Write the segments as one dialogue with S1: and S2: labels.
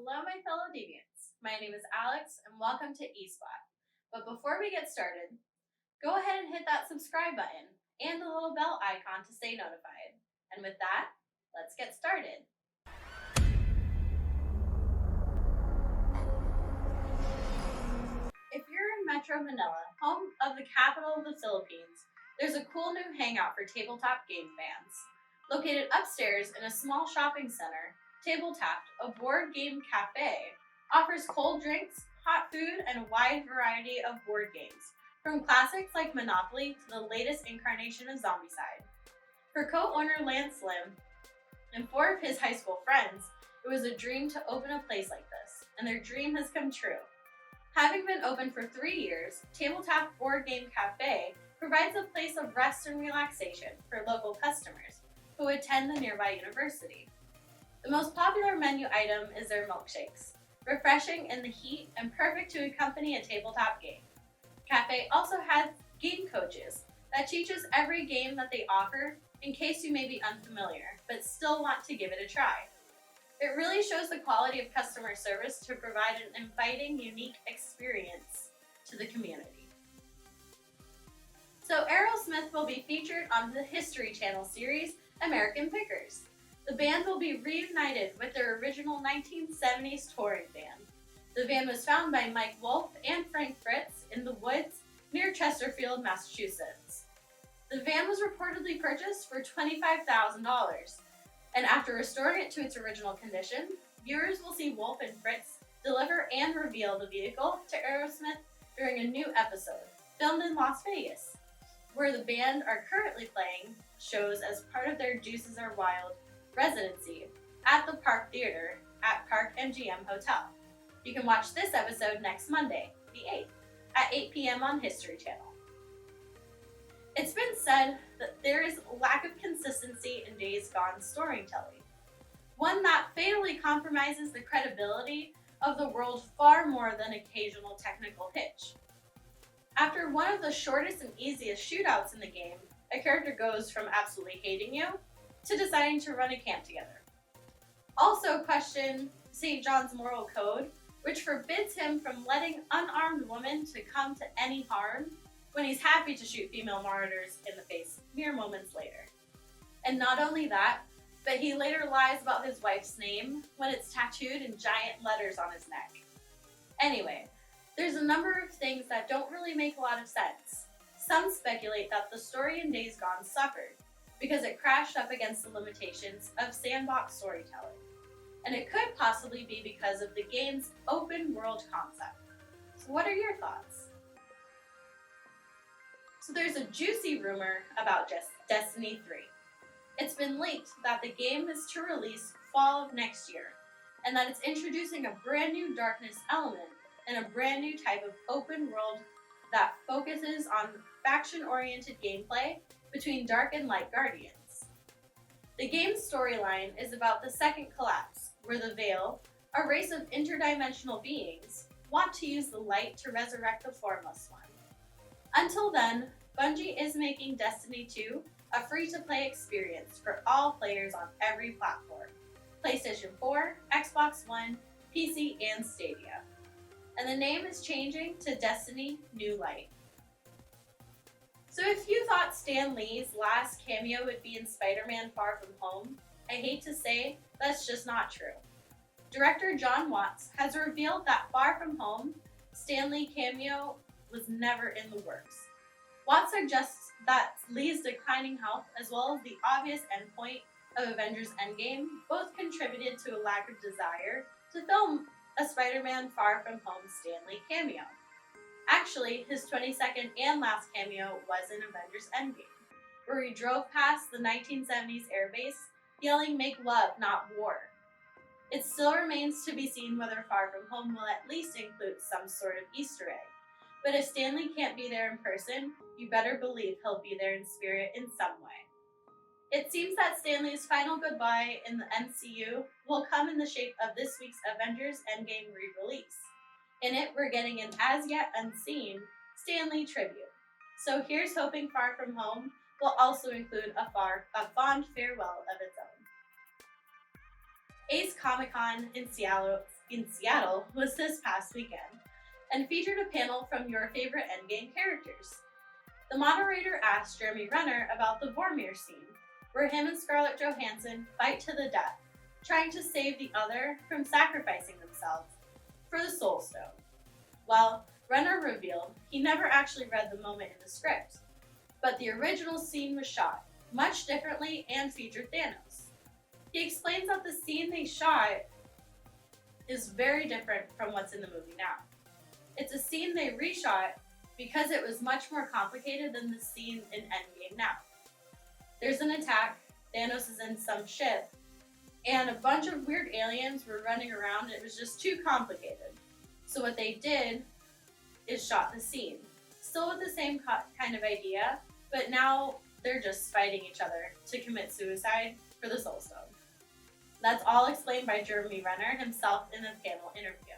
S1: Hello, my fellow deviants. My name is Alex, and welcome to eSpot. But before we get started, go ahead and hit that subscribe button and the little bell icon to stay notified. And with that, let's get started. If you're in Metro Manila, home of the capital of the Philippines, there's a cool new hangout for tabletop game fans. Located upstairs in a small shopping center, Tabletapped, a board game cafe, offers cold drinks, hot food, and a wide variety of board games, from classics like Monopoly to the latest incarnation of Zombicide. For co-owner Lance Lim and 4 of his high school friends, it was a dream to open a place like this, and their dream has come true. Having been open for 3 years, Tabletop Board Game Cafe provides a place of rest and relaxation for local customers who attend the nearby university. The most popular menu item is their milkshakes, refreshing in the heat and perfect to accompany a tabletop game. Cafe also has game coaches that teaches every game that they offer in case you may be unfamiliar, but still want to give it a try. It really shows the quality of customer service to provide an inviting, unique experience to the community. So Aerosmith will be featured on the History Channel series, American Pickers. The band will be reunited with their original 1970s touring band. The van was found by Mike Wolfe and Frank Fritz in the woods near Chesterfield, Massachusetts. The van was reportedly purchased for $25,000, and after restoring it to its original condition, viewers will see Wolfe and Fritz deliver and reveal the vehicle to Aerosmith during a new episode, filmed in Las Vegas, where the band are currently playing shows as part of their Juices Are Wild residency at the Park Theater at Park MGM Hotel. You can watch this episode next Monday, the 8th, at 8 p.m. on History Channel. It's been said that there is a lack of consistency in Days Gone storytelling, one that fatally compromises the credibility of the world far more than occasional technical hitch. After one of the shortest and easiest shootouts in the game, a character goes from absolutely hating you to deciding to run a camp together. Also question St. John's moral code, which forbids him from letting unarmed women to come to any harm when he's happy to shoot female martyrs in the face mere moments later. And not only that, but he later lies about his wife's name when it's tattooed in giant letters on his neck. Anyway, there's a number of things that don't really make a lot of sense. Some speculate that the story in Days Gone suffered because it crashed up against the limitations of sandbox storytelling. And it could possibly be because of the game's open world concept. So what are your thoughts? So there's a juicy rumor about Destiny 3. It's been leaked that the game is to release fall of next year, and that it's introducing a brand new darkness element and a brand new type of open world that focuses on faction-oriented gameplay between Dark and Light Guardians. The game's storyline is about the Second Collapse, where the Veil, a race of interdimensional beings, want to use the light to resurrect the Formless One. Until then, Bungie is making Destiny 2 a free-to-play experience for all players on every platform: PlayStation 4, Xbox One, PC, and Stadia. And the name is changing to Destiny New Light. So if you thought Stan Lee's last cameo would be in SpiderMan Far From Home, I hate to say that's just not true. Director John Watts has revealed that Far From Home Stan Lee cameo was never in the works. Watts suggests that Lee's declining health, as well as the obvious endpoint of Avengers Endgame, both contributed to a lack of desire to film a Spider-Man Far From Home Stan Lee cameo. Actually, his 22nd and last cameo was in Avengers Endgame, where he drove past the 1970s airbase yelling "Make love, not war." It still remains to be seen whether Far From Home will at least include some sort of Easter egg. But if Stan Lee can't be there in person, you better believe he'll be there in spirit in some way. It seems that Stan Lee's final goodbye in the MCU will come in the shape of this week's Avengers Endgame re-release. In it, we're getting an as-yet unseen Stan Lee tribute. So here's hoping Far From Home will also include a fond farewell of its own. Ace Comic-Con in Seattle in Seattle was this past weekend and featured a panel from your favorite endgame characters. The moderator asked Jeremy Renner about the Vormir scene, where him and Scarlett Johansson fight to the death, trying to save the other from sacrificing themselves for the Soul Stone. Well, Renner revealed he never actually read the moment in the script, but the original scene was shot much differently and featured Thanos. He explains that the scene they shot is very different from what's in the movie now. It's a scene they reshot because it was much more complicated than the scene in Endgame now. There's an attack, Thanos is in some ship, and a bunch of weird aliens were running around. It was just too complicated. So what they did is shot the scene. Still with the same kind of idea, but now they're just fighting each other to commit suicide for the Soul Stone. That's all explained by Jeremy Renner himself in the panel interview.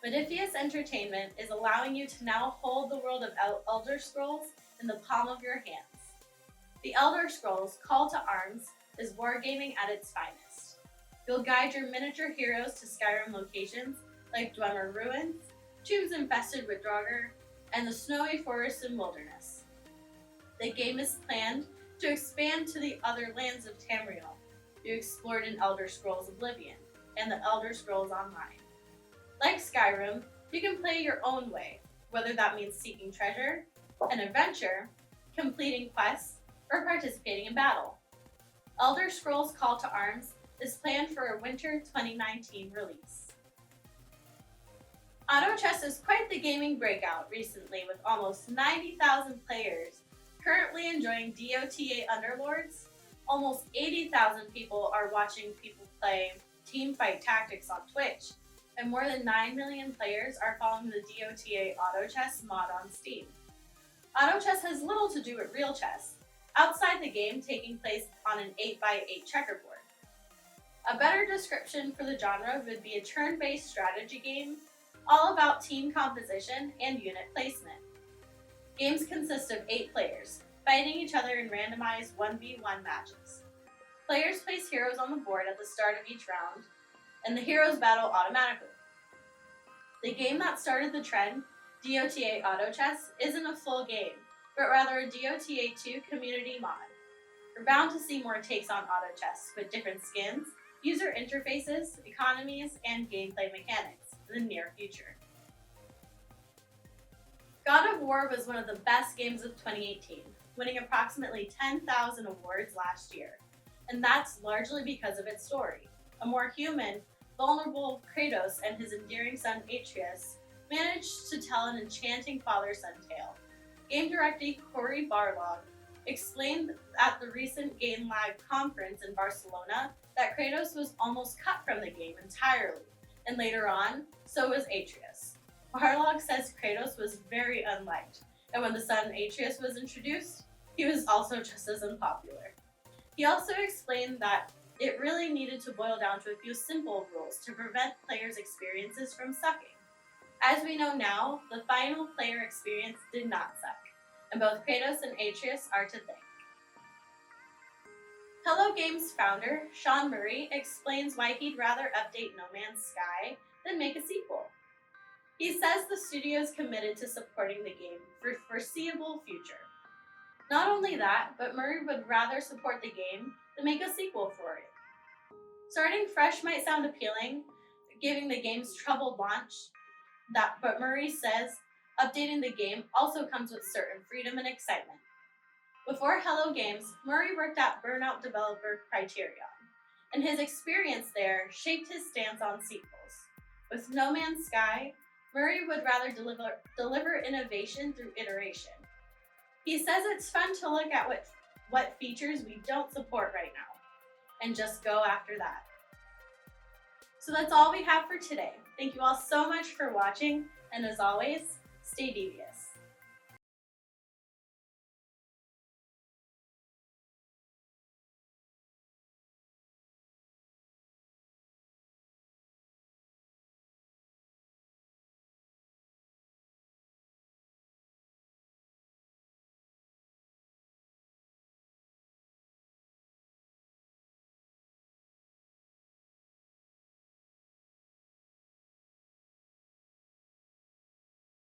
S1: Modiphius Entertainment is allowing you to now hold the world of Elder Scrolls in the palm of your hands. The Elder Scrolls Call to Arms is wargaming at its finest. You'll guide your miniature heroes to Skyrim locations like Dwemer Ruins, tombs infested with Draugr, and the snowy forests and wilderness. The game is planned to expand to the other lands of Tamriel you explored in Elder Scrolls Oblivion and the Elder Scrolls Online. Like Skyrim, you can play your own way, whether that means seeking treasure, an adventure, completing quests, or participating in battle. Elder Scrolls Call to Arms is planned for a winter 2019 release. Auto chess is quite the gaming breakout recently, with almost 90,000 players currently enjoying DOTA Underlords. Almost 80,000 people are watching people play Teamfight Tactics on Twitch, and more than 9 million players are following the DOTA Auto Chess mod on Steam. Auto chess has little to do with real chess, outside the game taking place on an 8x8 checkerboard. A better description for the genre would be a turn-based strategy game, all about team composition and unit placement. Games consist of 8 players, fighting each other in randomized 1v1 matches. Players place heroes on the board at the start of each round, and the heroes battle automatically. The game that started the trend, DOTA Auto Chess, isn't a full game, but rather a DOTA 2 community mod. We're bound to see more takes on auto chess with different skins, user interfaces, economies, and gameplay mechanics in the near future. God of War was one of the best games of 2018, winning approximately 10,000 awards last year, and that's largely because of its story. A more human, vulnerable Kratos and his endearing son Atreus managed to tell an enchanting father-son tale. Game director Cory Barlog explained at the recent Game Live conference in Barcelona that Kratos was almost cut from the game entirely, and later on, so was Atreus. Barlog says Kratos was very unliked, and when the son Atreus was introduced, he was also just as unpopular. He also explained that it really needed to boil down to a few simple rules to prevent players' experiences from sucking. As we know now, the final player experience did not suck, and both Kratos and Atreus are to thank. Hello Games founder Sean Murray explains why he'd rather update No Man's Sky than make a sequel. He says the studio is committed to supporting the game for the foreseeable future. Not only that, but Murray would rather support the game than make a sequel for it. Starting fresh might sound appealing, giving the game's troubled launch, but Murray says updating the game also comes with certain freedom and excitement. Before Hello Games, Murray worked at Burnout developer Criterion, and his experience there shaped his stance on sequels. With No Man's Sky, Murray would rather deliver innovation through iteration. He says it's fun to look at what features we don't support right now, and just go after that. So that's all we have for today. Thank you all so much for watching, and as always, stay devious.